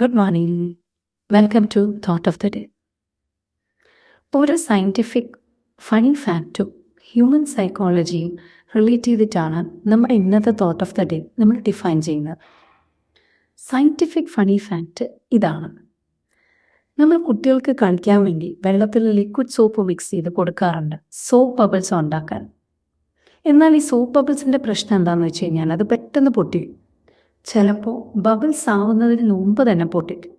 Good morning. Welcome to Thought of the Day. ഒരു scientific funny ഫാക്റ്റും human സൈക്കോളജിയും relate ചെയ്തിട്ടാണ് നമ്മുടെ ഇന്നത്തെ തോട്ട് ഓഫ് ദ ഡേ നമ്മൾ define ചെയ്യുന്നത്. സയൻറ്റിഫിക് ഫണി ഫാക്റ്റ് ഇതാണ്: നമ്മൾ കുട്ടികൾക്ക് കളിക്കാൻ വേണ്ടി വെള്ളത്തിൽ ലിക്വിഡ് സോപ്പ് മിക്സ് ചെയ്ത് കൊടുക്കാറുണ്ട് സോപ്പ് ബബിൾസ് ഉണ്ടാക്കാൻ. എന്നാൽ ഈ സോപ്പ് ബബിൾസിൻ്റെ പ്രശ്നം എന്താണെന്ന് വെച്ച് കഴിഞ്ഞാൽ അത് പെട്ടെന്ന് പൊട്ടിക്കും. ചിലപ്പോൾ ബബിൾസ് ആവുന്നതിന് മുമ്പ് തന്നെ പൊട്ടിക്കും.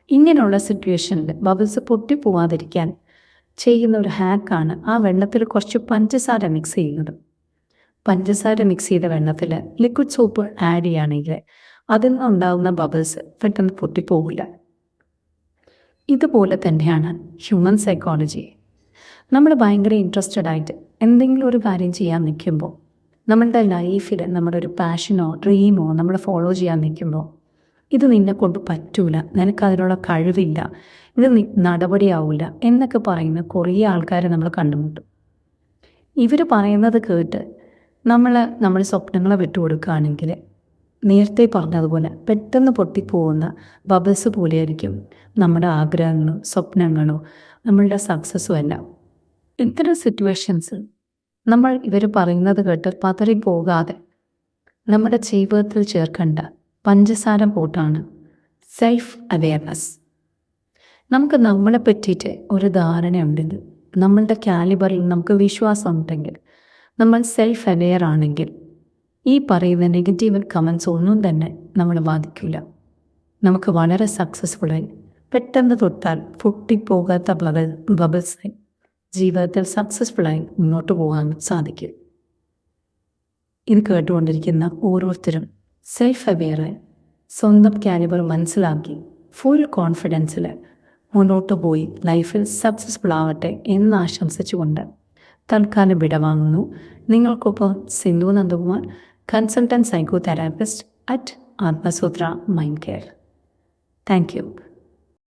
ഇങ്ങനെയുള്ള സിറ്റുവേഷനിൽ ബബിൾസ് പൊട്ടിപ്പോവാതിരിക്കാൻ ചെയ്യുന്ന ഒരു ഹാക്കാണ് ആ വെള്ളത്തിൽ കുറച്ച് പഞ്ചസാര മിക്സ് ചെയ്യുന്നത്. പഞ്ചസാര മിക്സ് ചെയ്ത വെള്ളത്തിൽ ലിക്വിഡ് സോപ്പ് ആഡ് ചെയ്യുകയാണെങ്കിൽ അതിൽ നിന്നുണ്ടാകുന്ന ബബിൾസ് പെട്ടെന്ന് പൊട്ടിപ്പോകില്ല. ഇതുപോലെ തന്നെയാണ് ഹ്യൂമൻ സൈക്കോളജി. നമ്മൾ ഭയങ്കര ഇൻട്രസ്റ്റഡ് ആയിട്ട് എന്തെങ്കിലും ഒരു കാര്യം ചെയ്യാൻ നിൽക്കുമ്പോൾ, നമ്മളുടെ ലൈഫിൽ നമ്മുടെ ഒരു പാഷനോ ഡ്രീമോ നമ്മൾ ഫോളോ ചെയ്യാൻ നിൽക്കുമ്പോൾ, ഇത് നിന്നെ കൊണ്ട് പറ്റൂല, നിനക്കതിനുള്ള കഴിവില്ല, ഇത് നടപടിയാവില്ല എന്നൊക്കെ പറയുന്ന കുറേ ആൾക്കാരെ നമ്മൾ കണ്ടുമുട്ടും. ഇവർ പറയുന്നത് കേട്ട് നമ്മൾ സ്വപ്നങ്ങളെ വിട്ടുകൊടുക്കുകയാണെങ്കിൽ നേരത്തെ പറഞ്ഞതുപോലെ പെട്ടെന്ന് പൊട്ടിപ്പോകുന്ന ബബിൾസ് പോലെയായിരിക്കും നമ്മുടെ ആഗ്രഹങ്ങളോ സ്വപ്നങ്ങളോ നമ്മളുടെ സക്സസ്സും എല്ലാം. ഇത്തരം സിറ്റുവേഷൻസ് നമ്മൾ ഇവർ പറയുന്നത് കേട്ട് പതറിപ്പോകാതെ നമ്മുടെ ജീവിതത്തിൽ ചേർക്കേണ്ട പഞ്ചസാര കൂട്ടാണ് സെൽഫ് അവെയർനെസ്. നമുക്ക് നമ്മളെ പറ്റിയിട്ട് ഒരു ധാരണയുണ്ടെങ്കിൽ, നമ്മളുടെ കാലിബറിൽ നമുക്ക് വിശ്വാസം ഉണ്ടെങ്കിൽ, നമ്മൾ സെൽഫ് അവെയർ ആണെങ്കിൽ ഈ പറയുന്ന നെഗറ്റീവ് കമൻസ് ഒന്നും തന്നെ നമ്മളെ ബാധിക്കില്ല. നമുക്ക് വളരെ സക്സസ്ഫുള്ളായി പെട്ടെന്ന് തൊട്ടാൽ പൊട്ടിപ്പോകാത്ത ബബിൾസായി ജീവിതത്തിൽ സക്സസ്ഫുള്ളായി മുന്നോട്ട് പോകാൻ സാധിക്കും. ഇത് കേട്ടുകൊണ്ടിരിക്കുന്ന ഓരോരുത്തരും സെൽഫ് അവെയറായി സ്വന്തം കാലിബർ മനസ്സിലാക്കി ഫുൾ കോൺഫിഡൻസിൽ മുന്നോട്ട് പോയി ലൈഫിൽ സക്സസ്ഫുൾ ആവട്ടെ എന്ന് ആശംസിച്ചുകൊണ്ട് തൽക്കാലം വിടവാങ്ങുന്നു. നിങ്ങൾക്കൊപ്പം Sindhu Nandakumar, consultant psychotherapist at Athmasutra mind care. Thank U.